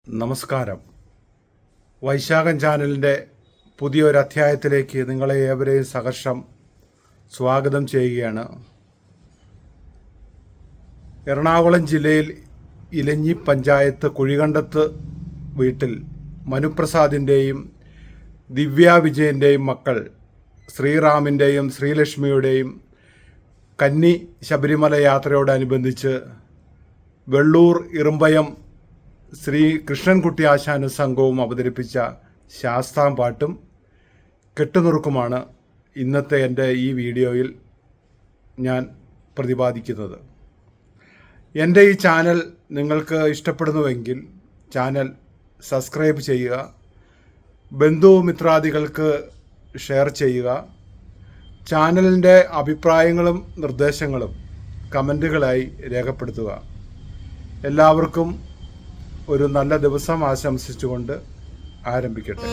നമസ്കാരം. വൈശാഖൻ ചാനലിൻ്റെ പുതിയൊരു അധ്യായത്തിലേക്ക് നിങ്ങളെ ഏവരെയും സഹർഷം സ്വാഗതം ചെയ്യുകയാണ്. എറണാകുളം ജില്ലയിൽ ഇലഞ്ഞി പഞ്ചായത്ത് കുഴികണ്ടത്ത് വീട്ടിൽ മനുപ്രസാദിൻ്റെയും ദിവ്യ വിജയൻ്റെയും മക്കൾ ശ്രീറാമിൻ്റെയും ശ്രീലക്ഷ്മിയുടെയും കന്നി ശബരിമല യാത്രയോടനുബന്ധിച്ച് വെള്ളൂർ ഇറുമ്പയം ശ്രീ കൃഷ്ണൻകുട്ടി ആശാന സംഘവും അവതരിപ്പിച്ച ശാസ്താംപാട്ടും കെട്ടുനുറുക്കുമാണ് ഇന്നത്തെ എൻ്റെ ഈ വീഡിയോയിൽ ഞാൻ പ്രതിപാദിക്കുന്നത്. എൻ്റെ ഈ ചാനൽ നിങ്ങൾക്ക് ഇഷ്ടപ്പെടുന്നുവെങ്കിൽ ചാനൽ സബ്സ്ക്രൈബ് ചെയ്യുക, ബന്ധുമിത്രാദികൾക്ക് ഷെയർ ചെയ്യുക. ചാനലിൻ്റെ അഭിപ്രായങ്ങളും നിർദ്ദേശങ്ങളും കമൻറ്റുകളായി രേഖപ്പെടുത്തുക. എല്ലാവർക്കും ഒരു നല്ല ദിവസം ആശംസിച്ചുകൊണ്ട് ആരംഭിക്കട്ടെ.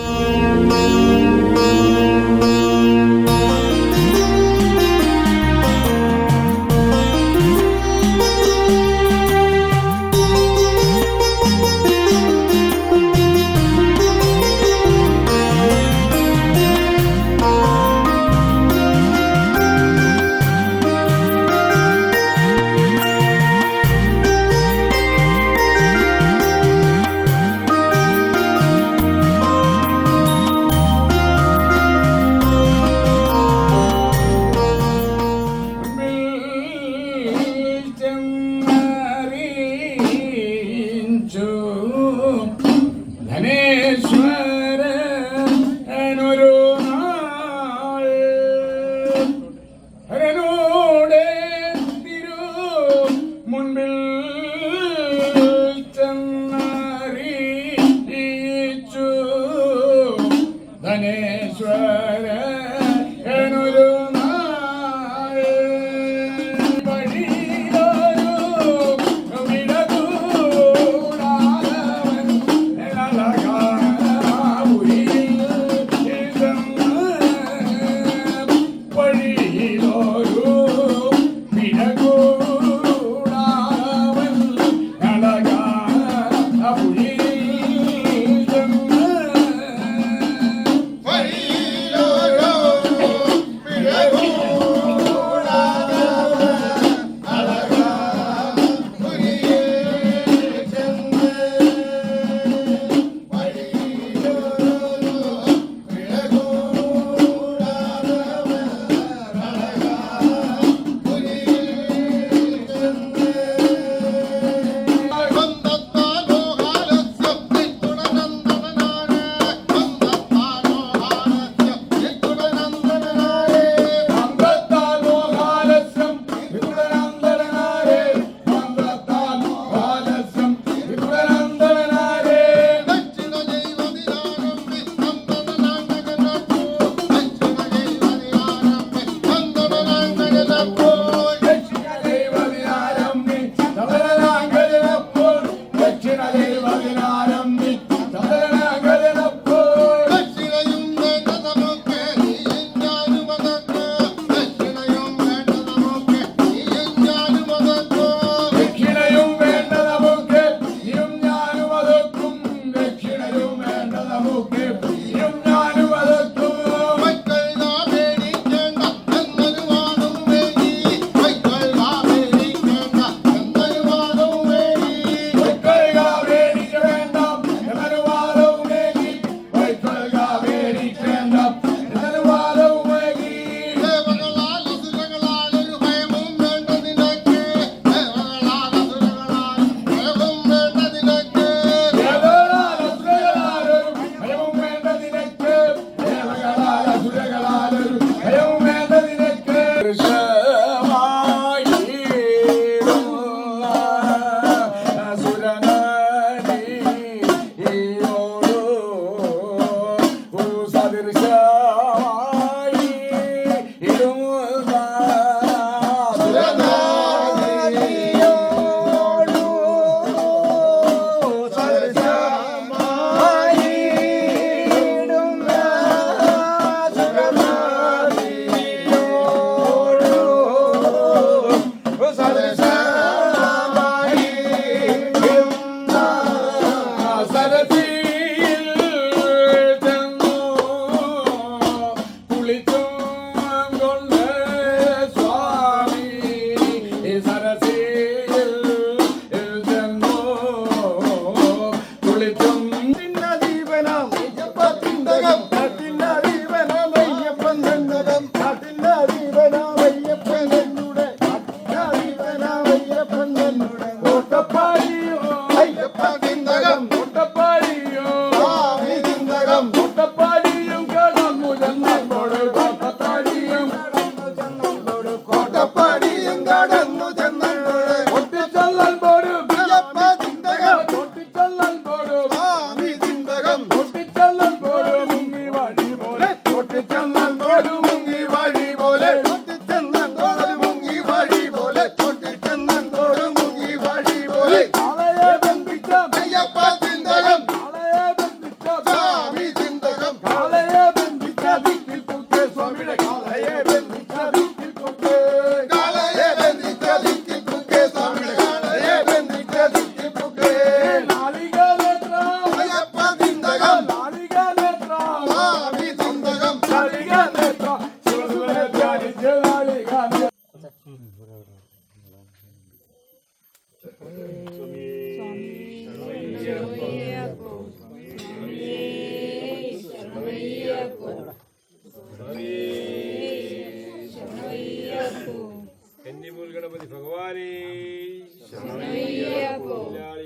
गणपति भगवाने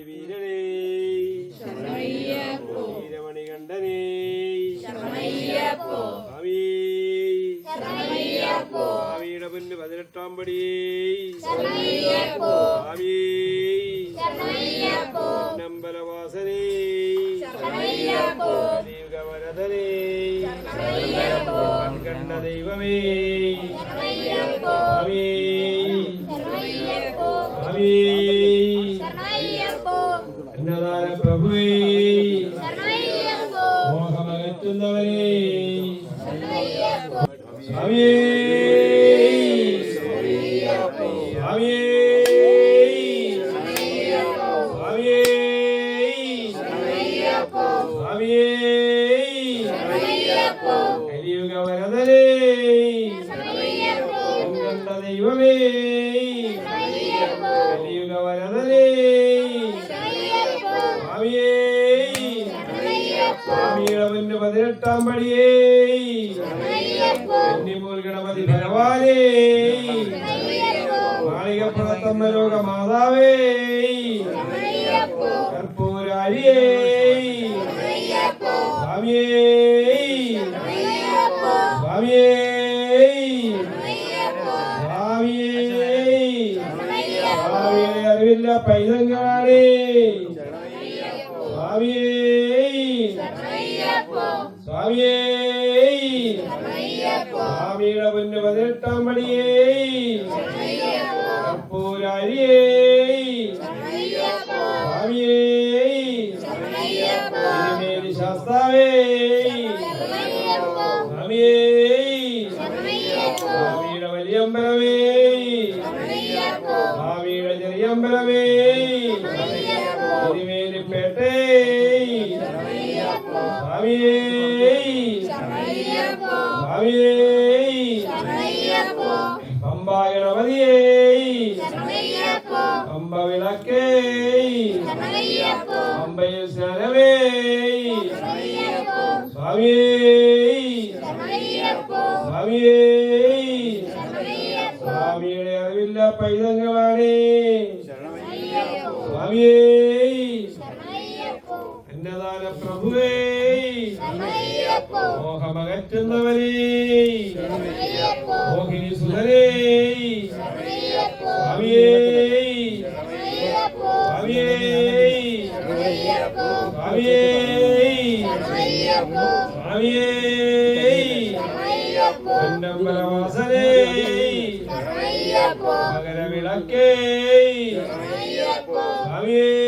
वीरने वीरमणिकंडने स्वामीയുടെ പൊന്ന് 18-ാം പടിയേ സ്വാമി നമ്പലവാസനേ കലിയുഗവരദനേ കണ്ട ദൈവമേ സ്വാമി എന്നതായ പ്രഭുവേ മോഹമകറ്റുന്നവരേ സ്വാമിയേ സ്വാമിയേ സ്വാമിയേ സ്വാമിയേ കലിയുഗവരദനേ കണ്ട ദൈവമേ കലിയുഗവരദനേ സ്വാമിയേ സ്വാമിയുടെ മുന്ന് 18-ാം പടിയേ കന്നിമൂൽ ഗണപതി ഭഗവാനേ മാളികപ്പുറത്തമ്മ ലോക മാതാവേ കർപ്പൂരാരിയേ സ്വാമിയേ സ്വാമിയേ സ്വാമിയേ സ്വാമിയെ അറിവില്ല പൈതങ്ങളാണേ സ്വാമിയേ സ്വാമിയേ സ്വാമിയുടെ പൊന്ന് 18-ാം പടിയേ കർപ്പൂരാരിയേ സ്വാമിയേ തിരുമേനി ശാസ്താവേ സ്വാമിയേ സ്വാമിയുടെ വലിയമ്പലമേ സ്വാമിയുടെ ചെറിയമ്പലമേ തിരുമേനിപ്പേട്ടേ സ്വാമിയേ സ്വാമിയേ പമ്പാ ഗണപതിയേ പമ്പ വിളക്കേ പമ്പയിൽ സ്നാനമേ സ്വാമിയേ സ്വാമിയേ സ്വാമിയുടെ അറിവില്ല പൈതങ്ങളാണേ സ്വാമിയേ എന്നദാന പ്രഭുവേ മോഹമകറ്റുന്നവരേ മോഹിനി സുധരേ സ്വാമിയേ സ്വാമിയേ സ്വാമിയേ സ്വാമിയേ പൊന്നമ്പലവാസനേ മകരവിളക്കേ സ്വാമിയേ